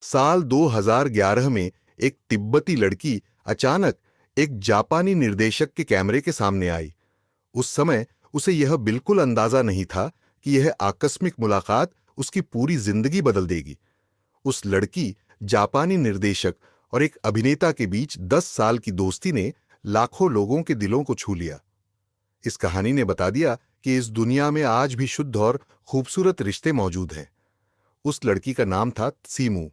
साल 2011 में एक तिब्बती लड़की अचानक एक जापानी निर्देशक के कैमरे के सामने आई। उस समय उसे यह बिल्कुल अंदाजा नहीं था कि यह आकस्मिक मुलाकात उसकी पूरी जिंदगी बदल देगी। उस लड़की, जापानी निर्देशक और एक अभिनेता के बीच 10 साल की दोस्ती ने लाखों लोगों के दिलों को छू लिया। इस कहानी ने बता दिया कि इस दुनिया में आज भी शुद्ध और खूबसूरत रिश्ते मौजूद हैं। उस लड़की का नाम था त्सीमू।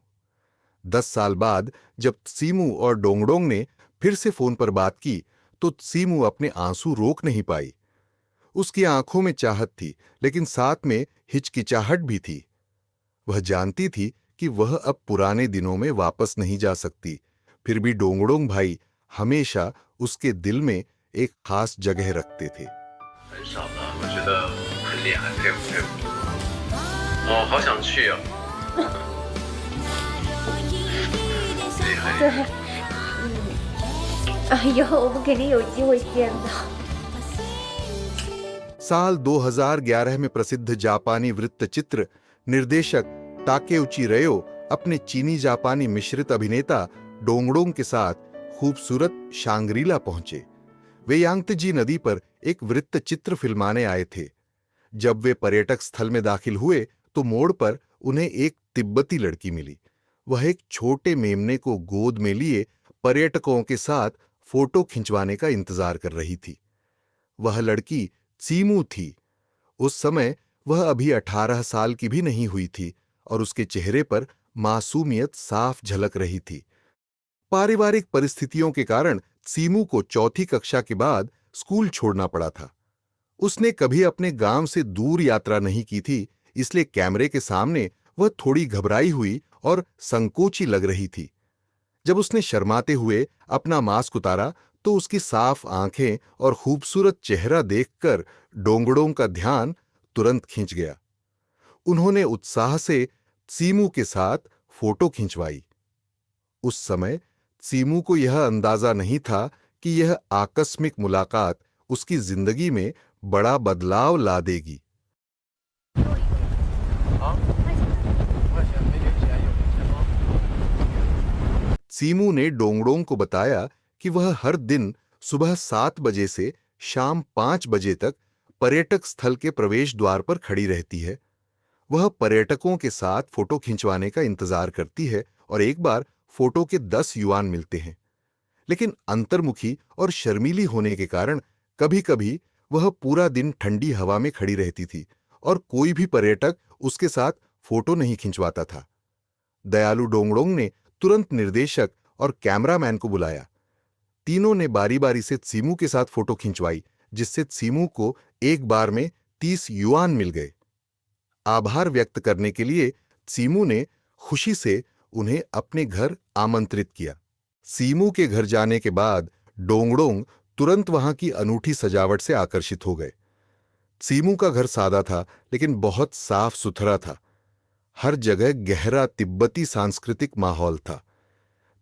10 साल बाद जब त्सीमू और डोंगडोंग ने फिर से फोन पर बात की तो त्सीमू अपने आंसू रोक नहीं पाई। उसकी आंखों में चाहत थी, लेकिन साथ में हिचकिचाहट भी थी। वह जानती थी कि वह अब पुराने दिनों में वापस नहीं जा सकती, फिर भी डोंगडोंग भाई हमेशा उसके दिल में एक खास जगह रखते थे। 很少的，我觉得很厉害，佩服佩服。哦，好想去哦。厉害。对，以后我们肯定有机会见的。 साल 2011 में प्रसिद्ध जापानी वृत्तचित्र निर्देशक ताकेउची रयो अपने चीनी जापानी मिश्रित अभिनेता डोंगडोंग के साथ खूबसूरत शांग्रीला पहुंचे। वे यांगत्जी नदी पर एक वृत्तचित्र फिल्माने आए थे। जब वे पर्यटक स्थल में दाखिल हुए तो मोड़ पर उन्हें एक तिब्बती लड़की मिली। वह एक छोटे मेमने को गोद में लिए पर्यटकों के साथ फोटो खिंचवाने का इंतजार कर रही थी। वह लड़की त्सीमू थी। उस समय वह अभी 18 साल की भी नहीं हुई थी और उसके चेहरे पर मासूमियत साफ झलक रही थी। पारिवारिक परिस्थितियों के कारण त्सीमू को चौथी कक्षा के बाद स्कूल छोड़ना पड़ा था। उसने कभी अपने गांव से दूर यात्रा नहीं की थी, इसलिए कैमरे के सामने वह थोड़ी घबराई हुई और संकोची लग रही थी। जब उसने शर्माते हुए अपना मास्क उतारा तो उसकी साफ आंखें और खूबसूरत चेहरा देखकर डोंगडोंग का ध्यान तुरंत खींच गया। उन्होंने उत्साह से त्सीमू के साथ फोटो खिंचवाई। उस समय त्सीमू को यह अंदाजा नहीं था कि यह आकस्मिक मुलाकात उसकी जिंदगी में बड़ा बदलाव ला देगी। त्सीमू ने डोंगडोंग को बताया कि वह हर दिन सुबह 7 बजे से शाम 5 बजे तक पर्यटक स्थल के प्रवेश द्वार पर खड़ी रहती है। वह पर्यटकों के साथ फोटो खिंचवाने का इंतजार करती है और एक बार फोटो के 10 युआन मिलते हैं। लेकिन अंतर्मुखी और शर्मीली होने के कारण कभी-कभी वह पूरा दिन ठंडी हवा में खड़ी रहती थी और कोई भी पर्यटक उसके साथ फोटो नहीं खिंचवाता था। दयालु डोंगडोंग ने तुरंत निर्देशक और कैमरामैन को बुलाया। तीनों ने बारी-बारी से त्सीमू के साथ फोटो खिंचवाई, जिससे त्सीमू को एक बार में 30 युआन मिल गए। आभार व्यक्त करने के लिए त्सीमू ने खुशी से उन्हें अपने घर आमंत्रित किया। त्सीमू के घर जाने के बाद डोंगडोंग तुरंत वहां की अनूठी सजावट से आकर्षित हो गए। त्सीमू का घर सादा था, लेकिन बहुत साफ सुथरा था। हर जगह गहरा तिब्बती सांस्कृतिक माहौल था।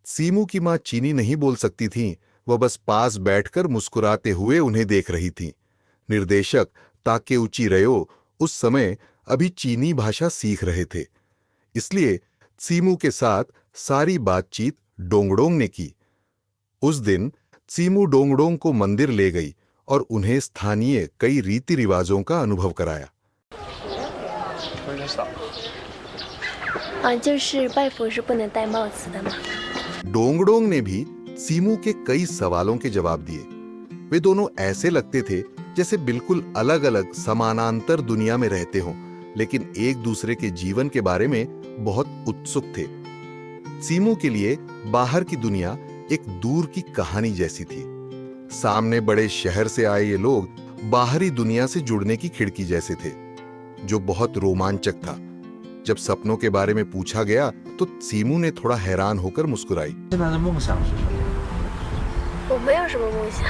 त्सीमू की मां चीनी नहीं बोल सकती थीं, वह बस पास बैठकर मुस्कुराते हुए उन्हें देख रही थीं। निर्देशक ताकेउची रयो उस समय अभी चीनी भाषा सीख रहे थे, इसलिए त्सीमू के साथ सारी बातचीत डोंगडोंग ने की। उस दिन त्सीमू डोंगडोंग को मंदिर ले गई और उन्हें स्थानीय कई रीति रिवाजों का अनुभव कराया। 就是拜佛是不能戴帽子的嘛。 डोंगडोंग ने भी त्सीमू के कई सवालों के जवाब दिए। वे दोनों ऐसे लगते थे जैसे बिल्कुल अलग-अलग समानांतर दुनिया में रहते हों, लेकिन एक दूसरे के जीवन के बारे में बहुत उत्सुक थे। त्सीमू के लिए बाहर की दुनिया एक दूर की कहानी जैसी थी। सामने बड़े शहर से आए ये लोग बाहरी दुनिया से जुड़ने की खिड़की जैसे थे, जो बहुत रोमांचक था। जब सपनों के बारे में पूछा गया तो त्सीमू ने थोड़ा हैरान होकर मुस्कुराई। 现在的梦想是什么？ 我没有什么梦想，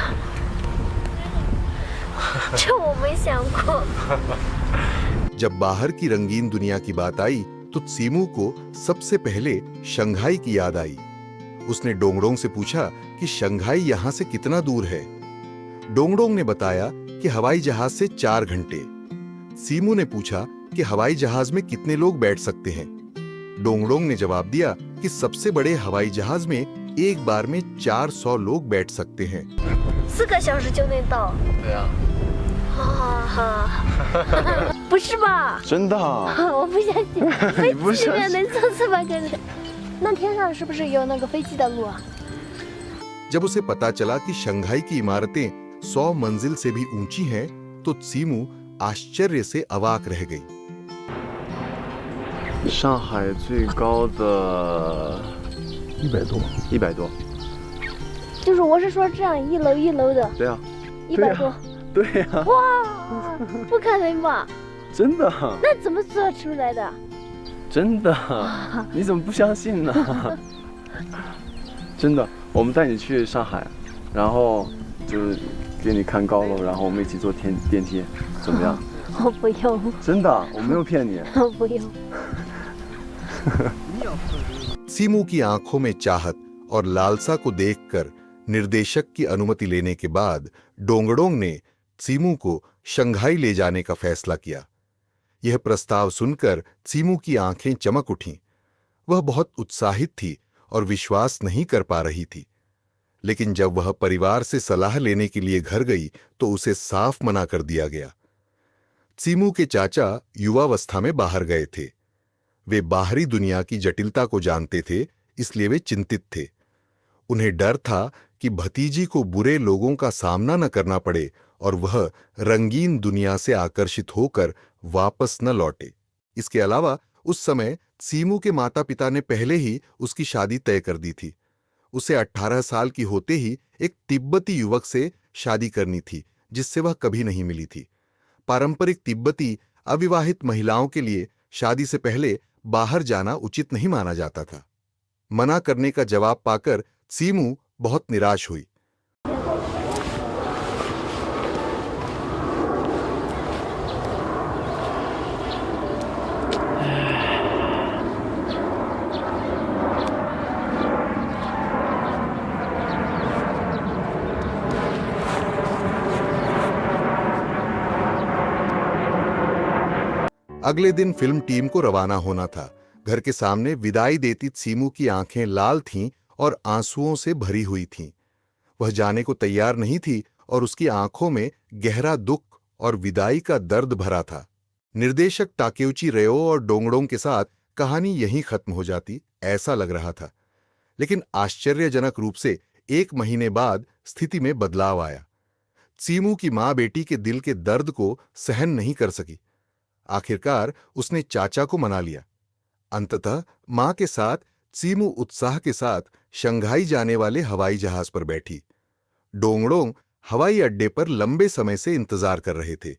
这我没想过。 जब बाहर की रंगीन दुनिया की बात आई तो त्सीमू को सबसे पहले शंघाई की याद आई। उसने डोंगडोंग से पूछा कि शंघाई यहां से कितना दूर है। डोंगडोंग ने बताया कि हवाई जहाज से 4 घंटे। त्सीमू ने पूछा कि हवाई जहाज में कितने लोग बैठ सकते हैं। डोंगडोंग ने जवाब दिया कि सबसे बड़े हवाई जहाज में एक बार में 400 लोग बैठ सकते हैं। 4个小时就能到。对啊，哈哈，不是吧？真的。我不相信，飞不机里面相信能坐400个人。那天上是不是有那个飞机的路啊？ जब उसे पता चला कि शंघाई की इमारतें 100 मंजिल से भी ऊंची हैं, तो त्सीमू आश्चर्य से अवाक रह गई। 上海最高的100多， 100多。就是我是说这样一楼一楼的，对啊， 100多。对啊，哇，不可能吧？真的，那怎么做出来的？真的，你怎么不相信呢？真的，我们带你去上海，然后就是给你看高楼，然后我们一起坐电梯，怎么样？我不用，真的，我没有骗你。我不用。 त्सीमू की आंखों में चाहत और लालसा को देखकर निर्देशक की अनुमति लेने के बाद डोंगडोंग ने त्सीमू को शंघाई ले जाने का फैसला किया। यह प्रस्ताव सुनकर त्सीमू की आंखें चमक उठीं। वह बहुत उत्साहित थी और विश्वास नहीं कर पा रही थी। लेकिन जब वह परिवार से सलाह लेने के लिए घर गई तो उसे साफ मना कर दिया गया। त्सीमू के चाचा युवावस्था में बाहर गए थे। वे बाहरी दुनिया की जटिलता को जानते थे, इसलिए वे चिंतित थे। उन्हें डर था कि भतीजी को बुरे लोगों का सामना न करना पड़े और वह रंगीन दुनिया से आकर्षित होकर वापस न लौटे। इसके अलावा उस समय त्सीमू के माता पिता ने पहले ही उसकी शादी तय कर दी थी। उसे 18 साल की होते ही एक तिब्बती युवक से शादी करनी थी, जिससे वह कभी नहीं मिली थी। पारंपरिक तिब्बती अविवाहित महिलाओं के लिए शादी से पहले बाहर जाना उचित नहीं माना जाता था। मना करने का जवाब पाकर त्सीमू बहुत निराश हुई। अगले दिन फिल्म टीम को रवाना होना था। घर के सामने विदाई देती त्सीमू की आंखें लाल थीं और आंसुओं से भरी हुई थीं। वह जाने को तैयार नहीं थी और उसकी आंखों में गहरा दुख और विदाई का दर्द भरा था। निर्देशक ताकेउची रेओ और डोंगडोंग के साथ कहानी यहीं खत्म हो जाती, ऐसा लग रहा था। लेकिन आश्चर्यजनक रूप से 1 महीने बाद स्थिति में बदलाव आया। त्सीमू की मां बेटी के दिल के दर्द को सहन नहीं कर सकी। आखिरकार उसने चाचा को मना लिया। अंततः मां के साथ त्सीमू उत्साह के साथ शंघाई जाने वाले हवाई जहाज पर बैठी। डोंगडोंग हवाई अड्डे पर लंबे समय से इंतजार कर रहे थे।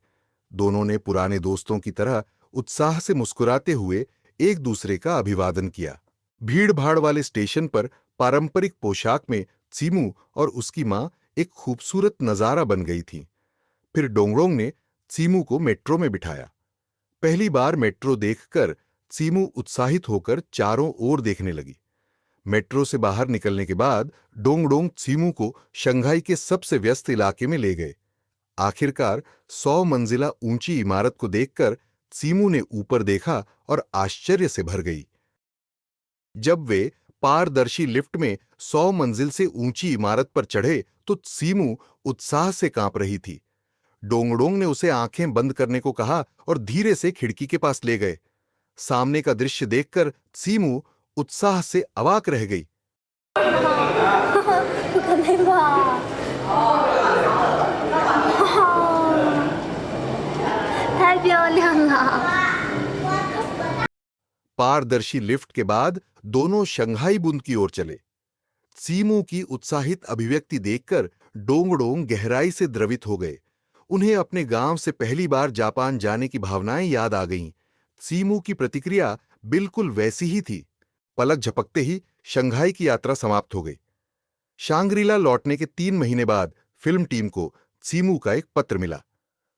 दोनों ने पुराने दोस्तों की तरह उत्साह से मुस्कुराते हुए एक दूसरे का अभिवादन किया। भीड़-भाड़ वाले स्टेशन पर पारंपरिक पोशाक में त्सीमू और उसकी मां एक खूबसूरत नजारा बन गई थी। फिर डोंगडोंग ने त्सीमू को मेट्रो में बिठाया। पहली बार मेट्रो देखकर त्सीमू उत्साहित होकर चारों ओर देखने लगी। मेट्रो से बाहर निकलने के बाद डोंगडोंग त्सीमू को शंघाई के सबसे व्यस्त इलाके में ले गए। आखिरकार 100 मंजिला ऊंची इमारत को देखकर त्सीमू ने ऊपर देखा और आश्चर्य से भर गई। जब वे पारदर्शी लिफ्ट में 100 मंजिल से ऊंची इमारत पर चढ़े तो त्सीमू उत्साह से कांप रही थी। डोंगडोंग ने उसे आंखें बंद करने को कहा और धीरे से खिड़की के पास ले गए। सामने का दृश्य देखकर त्सीमू उत्साह से अवाक रह गई। 不可能吧？太漂亮了！ पारदर्शी लिफ्ट के बाद दोनों शंघाई बुंद की ओर चले। त्सीमू की उत्साहित अभिव्यक्ति देखकर डोंगडोंग गहराई से द्रवित हो गए। उन्हें अपने गांव से पहली बार जापान जाने की भावनाएं याद आ गईं। त्सीमू की प्रतिक्रिया बिल्कुल वैसी ही थी। पलक झपकते ही शंघाई की यात्रा समाप्त हो गई। शांग्रीला लौटने के 3 महीने बाद फिल्म टीम को त्सीमू का एक पत्र मिला।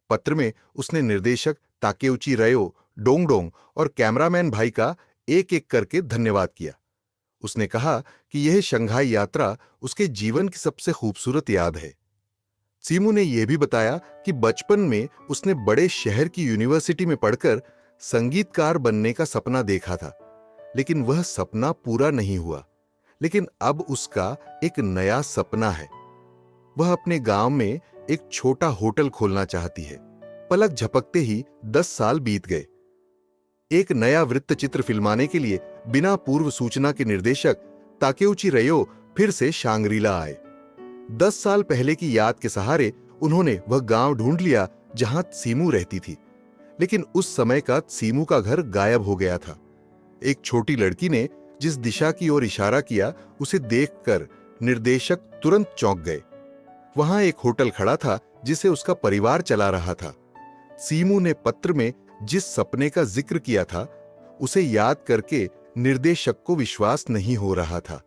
पत्र में उसने निर्देशक ताकेउची रेओ, डोंगडोंग और कैमरामैन भाई का एक-एक करके धन्यवाद किया। उसने कहा कि यह शंघाई यात्रा उसके जीवन की सबसे खूबसूरत याद है। त्सीमू ने यह भी बताया कि बचपन में उसने बड़े शहर की यूनिवर्सिटी में पढ़कर संगीतकार बनने का सपना देखा था, लेकिन वह सपना पूरा नहीं हुआ। लेकिन अब उसका एक नया सपना है। वह अपने गांव में एक छोटा होटल खोलना चाहती है। पलक झपकते ही 10 साल बीत गए। एक नया वृत्तचित्र फिल्माने के लिए बिना पूर्व सूचना के निर्देशक ताकेउची रयो फिर से शांग्रीला आए। 10 साल पहले की याद के सहारे उन्होंने वह गांव ढूंढ लिया जहां त्सीमू रहती थी। लेकिन उस समय का त्सीमू का घर गायब हो गया था। एक छोटी लड़की ने जिस दिशा की ओर इशारा किया, उसे देखकर निर्देशक तुरंत चौंक गए। वहां एक होटल खड़ा था जिसे उसका परिवार चला रहा था। त्सीमू ने पत्र में जिस सपने का जिक्र किया था, उसे याद करके निर्देशक को विश्वास नहीं हो रहा था।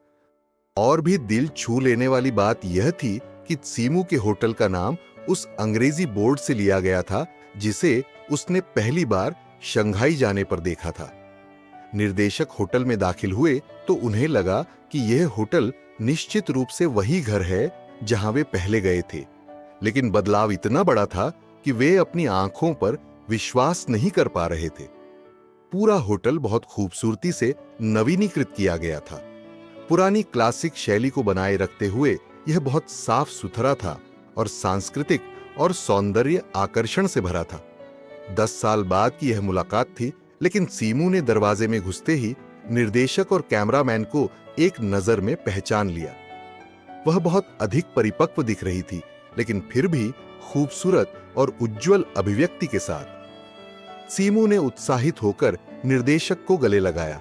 और भी दिल छू लेने वाली बात यह थी कि त्सीमू के होटल का नाम उस अंग्रेजी बोर्ड से लिया गया था जिसे उसने पहली बार शंघाई जाने पर देखा था। निर्देशक होटल में दाखिल हुए तो उन्हें लगा कि यह होटल निश्चित रूप से वही घर है जहां वे पहले गए थे। लेकिन बदलाव इतना बड़ा था कि वे अपनी आंखों पर विश्वास नहीं कर पा रहे थे। पूरा होटल बहुत खूबसूरती से नवीनीकृत किया गया था। पुरानी क्लासिक शैली को बनाए रखते हुए यह बहुत साफ सुथरा था और सांस्कृतिक और सौंदर्य आकर्षण से भरा था। 10 साल बाद की यह मुलाकात थी, लेकिन त्सीमू ने दरवाजे में घुसते ही निर्देशक और कैमरामैन को एक नजर में पहचान लिया। वह बहुत अधिक परिपक्व दिख रही थी, लेकिन फिर भी खूबसूरत और उज्जवल अभिव्यक्ति के साथ। त्सीमू ने उत्साहित होकर निर्देशक को गले लगाया।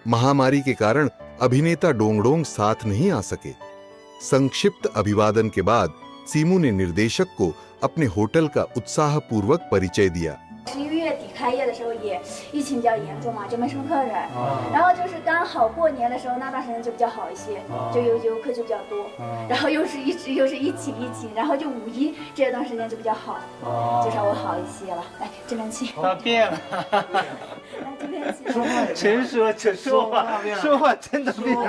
महामारी के कारण अभिनेता डोंगडोंग साथ नहीं आ सके। संक्षिप्त अभिवादन के बाद त्सीमू ने निर्देशक को अपने होटल का उत्साहपूर्वक परिचय दिया। 11月底开业的时候也疫情比较严重嘛，就没什么客人。然后就是刚好过年的时候那段时间就比较好一些，就游客就比较多。然后又是一直疫情，然后就五一这段时间就比较好，就稍微好一些了。来这边请。他变了，来这边请。陈说说话真的变了，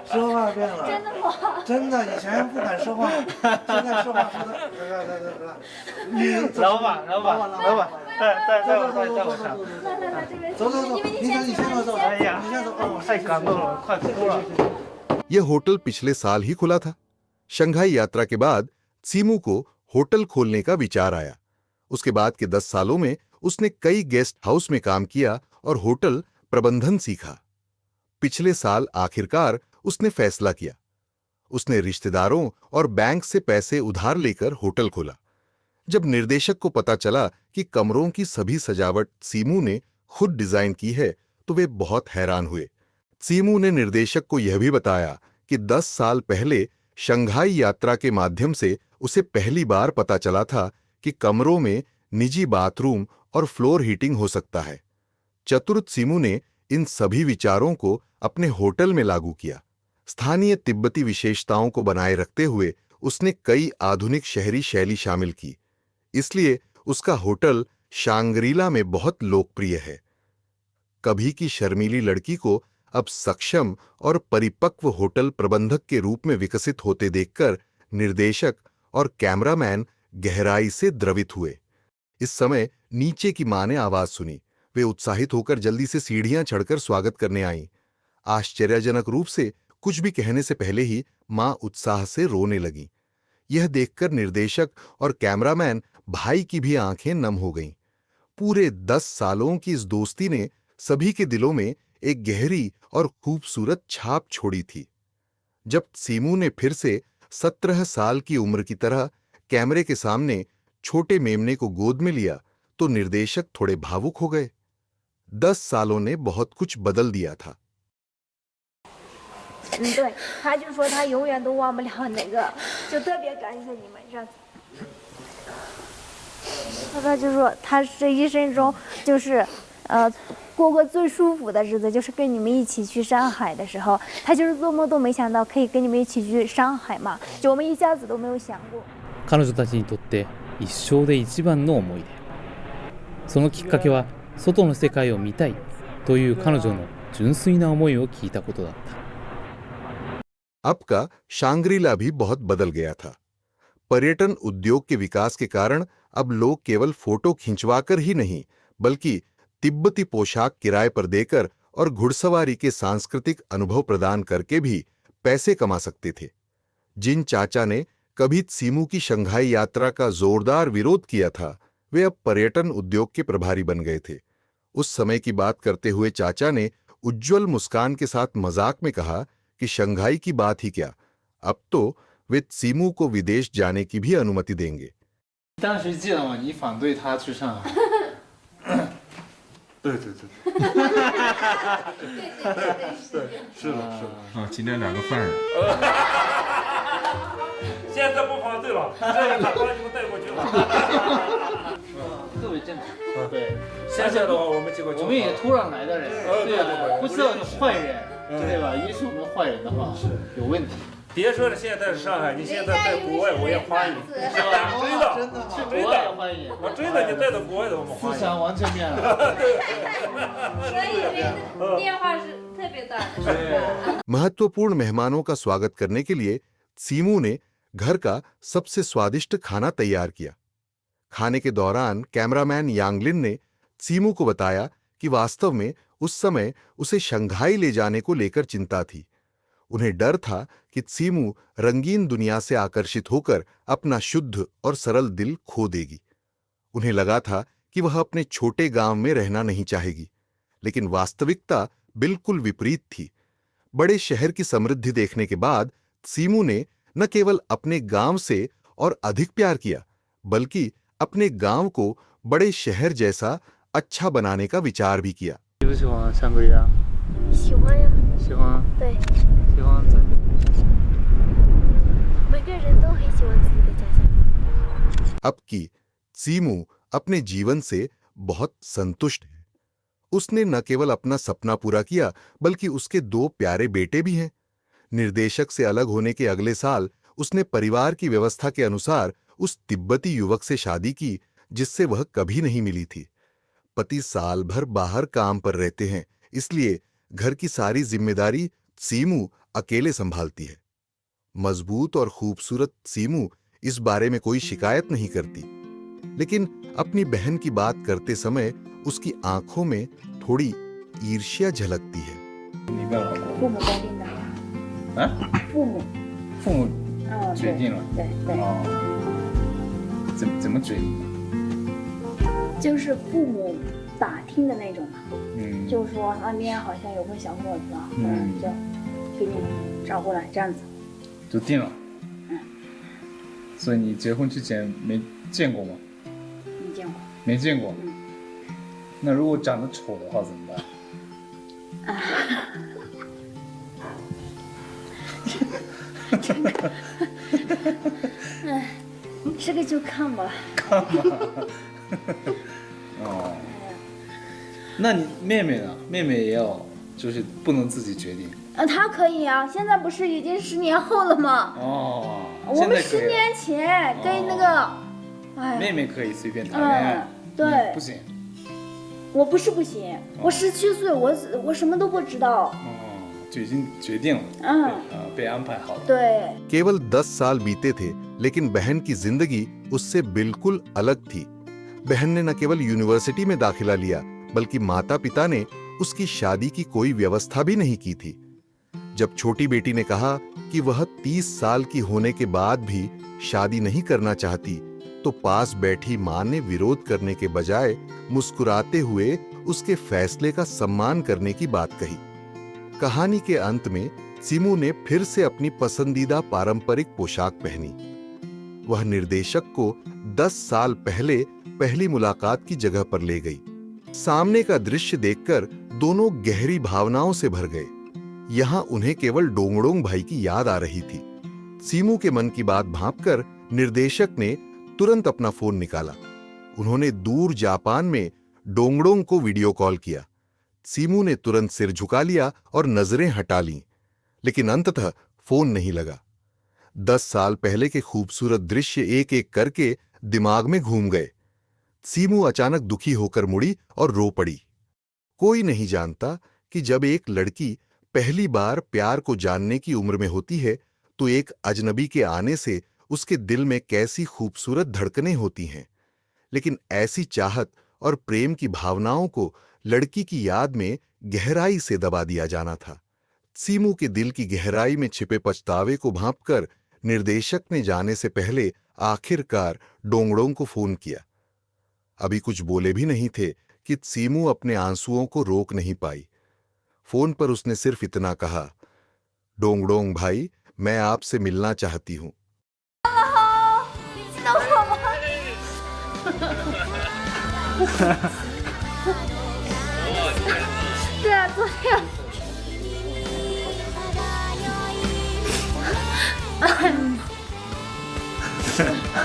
说话变了，真的吗？真的，以前不敢说话，现在说话说的，老板，带我上。来这边请。走，你先走，哎呀，太感动了，快哭了。 यह होटल पिछले साल ही खुला था। शंघाई यात्रा के बाद त्सीमू को होटल खोलने का विचार आया। उसके बाद के 10 सालों में उसने कई गेस्ट हाउस में काम किया और होटल प्रबंधन सीखा। पिछले साल आखिरकार उसने फैसला किया। उसने रिश्तेदारों और बैंक से पैसे उधार लेकर होटल खोला। जब निर्देशक को पता चला कि कमरों की सभी सजावट त्सीमू ने खुद डिजाइन की है, तो वे बहुत हैरान हुए। त्सीमू ने निर्देशक को यह भी बताया कि 10 साल पहले शंघाई यात्रा के माध्यम से उसे पहली बार पता चला था कि कमरों में निजी बाथरूम और फ्लोर हीटिंग हो सकता है। चतुर त्सीमू ने इन सभी विचारों को अपने होटल में लागू किया। स्थानीय तिब्बती विशेषताओं को बनाए रखते हुए उसने कई आधुनिक शहरी शैली शामिल की। इसलिए उसका होटल शांग्रीला में बहुत लोकप्रिय है। कभी की शर्मीली लड़की को अब सक्षम और परिपक्व होटल प्रबंधक के रूप में विकसित होते देखकर निर्देशक और कैमरामैन गहराई से द्रवित हुए। इस समय नीचे की मां ने आवाज सुनी। वे उत्साहित होकर जल्दी से सीढ़ियां चढ़कर स्वागत करने आईं। आश्चर्यजनक रूप से कुछ भी कहने से पहले ही मां उत्साह से रोने लगी। यह देखकर निर्देशक और कैमरामैन भाई की भी आंखें नम हो गईं। पूरे 10 सालों की इस दोस्ती ने सभी के दिलों में एक गहरी और खूबसूरत छाप छोड़ी थी। जब त्सीमू ने फिर से 17 साल की उम्र की तरह कैमरे के सामने छोटे मेमने को गोद में लिया, तो निर्देशक थोड़े भावुक हो गए। 10 सालों ने बहुत कुछ बदल दिया था। 对，他就说他永远都忘不了那个，就特别感谢你们上次。他就说他这一生中就是过过最舒服的日子，就是跟你们一起去上海的时候，他就是做梦都没想到可以跟你们一起去上海嘛，就我们一下子都没有想过。彼女たちにとって一生で一番の思い出。そのきっかけは外の世界を見たいという彼女の純粋な思いを聞いたことだった。 अब का शांग्रीला भी बहुत बदल गया था। पर्यटन उद्योग के विकास के कारण अब लोग केवल फोटो खिंचवाकर ही नहीं, बल्कि तिब्बती पोशाक किराए पर देकर और घुड़सवारी के सांस्कृतिक अनुभव प्रदान करके भी पैसे कमा सकते थे। जिन चाचा ने कभी त्सिमू की शंघाई यात्रा का जोरदार विरोध किया था, वे अब पर्यटन उद्योग के प्रभारी बन गए थे। उस समय की बात करते हुए चाचा ने उज्ज्वल मुस्कान के साथ मजाक में कहा कि शंघाई की बात ही क्या, अब तो वे त्सिमू को विदेश जाने की भी अनुमति देंगे। 当时记得吗？你反对他去上海。对对对，是的，是的。啊，今天2个犯人。现在不反对了，这个把你们带过去了。特别正常。对，现在的话，我们几个我们也突然来的人，对啊，不知道你坏人，对吧？也许我们坏人的话有问题。 别说了，现在是上海，你现在在国外，我也欢迎，真的，真的吗？是国外欢迎，我真的，你带到国外的我们欢迎。思想完全变了。所以这个变化是特别大的，是吧？ महत्वपूर्ण मेहमानों का स्वागत करने के लिए त्सिमू ने घर का सबसे स्वादिष्ट खाना तैयार किया। खाने के दौरान कैमरामैन यांगलिन ने त्सिमू को बताया कि वास्तव में उस समय उसे शंघाई ले जाने को लेकर चिंता थी। उन्हें डर था कि त्सिमू रंगीन दुनिया से आकर्षित होकर अपना शुद्ध और सरल दिल खो देगी। उन्हें लगा था कि वह अपने छोटे गांव में रहना नहीं चाहेगी, लेकिन वास्तविकता बिल्कुल विपरीत थी। बड़े शहर की समृद्धि देखने के बाद त्सिमू ने न केवल अपने गांव से और अधिक प्यार किया, बल्कि अपने गांव को बड़े शहर जैसा अच्छा बनाने का विचार भी किया। 喜不喜欢山龟呀？喜欢呀，喜欢。对，喜欢在。每个人都很喜欢自己的家乡。 अब की त्सिमू अपने जीवन से बहुत संतुष्ट है। उसने न केवल अपना सपना पूरा किया, बल्कि उसके 2 प्यारे बेटे भी हैं। निर्देशक से अलग होने के अगले साल उसने परिवार की व्यवस्था के अनुसार उस तिब्बती युवक से शादी की जिससे वह कभी नहीं मिली थी। पति साल भर बाहर काम पर रहते हैं, इसलिए घर की सारी जिम्मेदारी त्सिमू अकेले संभालती है। मजबूत और खूबसूरत त्सिमू इस बारे में कोई शिकायत नहीं करती, लेकिन अपनी बहन की बात करते समय उसकी आंखों में थोड़ी ईर्ष्या झलकती है। 你跟老公父母决定的呀。啊？父母，父母嗯，决定了。对对，哦。怎么决定的？就是父母打听的那种嘛，嗯。就是说那边好像有个小伙子，就给你找过来这样子。就定了。嗯。所以你结婚之前没见过吗？没见过。没见过。嗯。那如果长得丑的话怎么办？哎，这个就看吧。看吧。哦。那你妹妹呢？妹妹也要，就是不能自己决定。他可以啊，现在不是已经10年后了吗？哦。我们10年前跟那个，哎，妹妹可以随便谈恋爱，对，不行。我不是不行，我17岁，我什么都不知道。就已经决定了，被安排好了。对。 केवल 10 साल बीते थे, लेकिन बहन की जिंदगी उससे बिल्कुल अलग थी। बहन ने न केवल यूनिवर्सिटी में दाखिला लिया, बल्कि माता पिता ने उसकी शादी की कोई व्यवस्था भी नहीं की थी। जब छोटी बेटी ने कहा कि वह 30 साल की होने के बाद भी शादी नहीं करना चाहती, तो पास बैठी मां ने विरोध करने के बजाय मुस्कुराते हुए उसके फैसले का सम्मान करने की बात कही। कहानी के अंत में त्सिमू ने फिर से अपनी पसंदीदा पारंपरिक पोशाक पहनी। वह निर्देशक को 10 साल पहले पहली मुलाकात की जगह पर ले गई। सामने का दृश्य देखकर दोनों गहरी भावनाओं से भर गए। यहां उन्हें केवल डोंगडोंग भाई की याद आ रही थी। त्सिमू के मन की बात भांपकर निर्देशक ने तुरंत अपना फोन निकाला। उन्होंने दूर जापान में डोंगडोंग को वीडियो कॉल किया। त्सिमू ने तुरंत सिर झुका लिया और नजरें हटा लीं, लेकिन अंततः फोन नहीं लगा। 10 साल पहले के खूबसूरत दृश्य एक एक करके दिमाग में घूम गए। त्सिमू अचानक दुखी होकर मुड़ी और रो पड़ी। कोई नहीं जानता कि जब एक लड़की पहली बार प्यार को जानने की उम्र में होती है, तो एक अजनबी के आने से उसके दिल में कैसी खूबसूरत धड़कनें होती हैं। लेकिन ऐसी चाहत और प्रेम की भावनाओं को लड़की की याद में गहराई से दबा दिया जाना था। सीमू के दिल की गहराई में छिपे पछतावे को भांपकर निर्देशक ने जाने से पहले आखिरकार डोंगडोंग को फोन किया। अभी कुछ बोले भी नहीं थे कि सीमू अपने आंसुओं को रोक नहीं पाई। फोन पर उसने सिर्फ इतना कहा, डोंगडोंग भाई, मैं आपसे मिलना चाहती हूं। 记得我吗？对啊，昨天。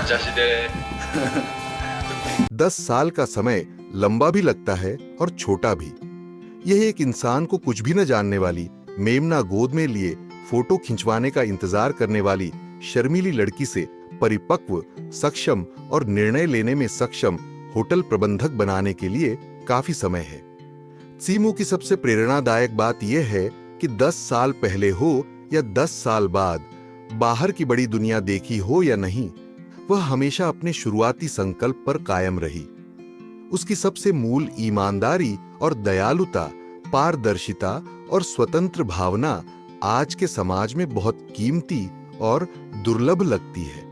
자시대 10 साल का समय लंबा भी लगता है और छोटा भी। यह एक इंसान को कुछ भी न जानने वाली मेमना गोद में लिए फोटो खिंचवाने का इंतजार करने वाली शर्मीली लड़की से परिपक्व, सक्षम और निर्णय लेने में सक्षम होटल प्रबंधक बनाने के लिए काफी समय है। सीमू की सबसे प्रेरणादायक बात यह है कि 10 साल पहले हो या 10 साल बाद, बाहर की बड़ी दुनिया देखी हो या नहीं, वह हमेशा अपने शुरुआती संकल्प पर कायम रही। उसकी सबसे मूल ईमानदारी और दयालुता, पारदर्शिता और स्वतंत्र भावना आज के समाज में बहुत कीमती और दुर्लभ लगती है।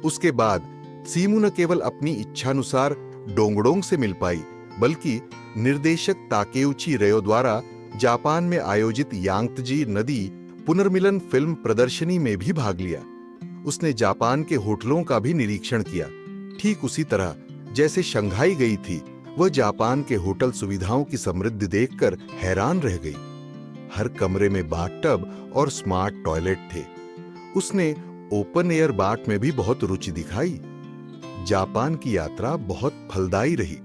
उसके बाद सीमू न केवल अपनी इच्छानुसार डोंगडोंग से मिल पाई, बल्कि निर्देशक ताकेउची रेयो द्वारा जापान में आयोजित यांगत्जी नदी पुनर्मिलन फिल्म प्रदर्शनी में भी भाग लिया। उसने जापान के होटलों का भी निरीक्षण किया। ठीक उसी तरह जैसे शंघाई गई थी, वह जापान के होटल सुविधाओं की समृद्धि देखकर हैरान रह गई। हर कमरे में बाथटब और स्मार्ट टॉयलेट थे। उसने ओपन एयर बाथ में भी बहुत रुचि दिखाई। जापान की यात्रा बहुत फलदायी रही।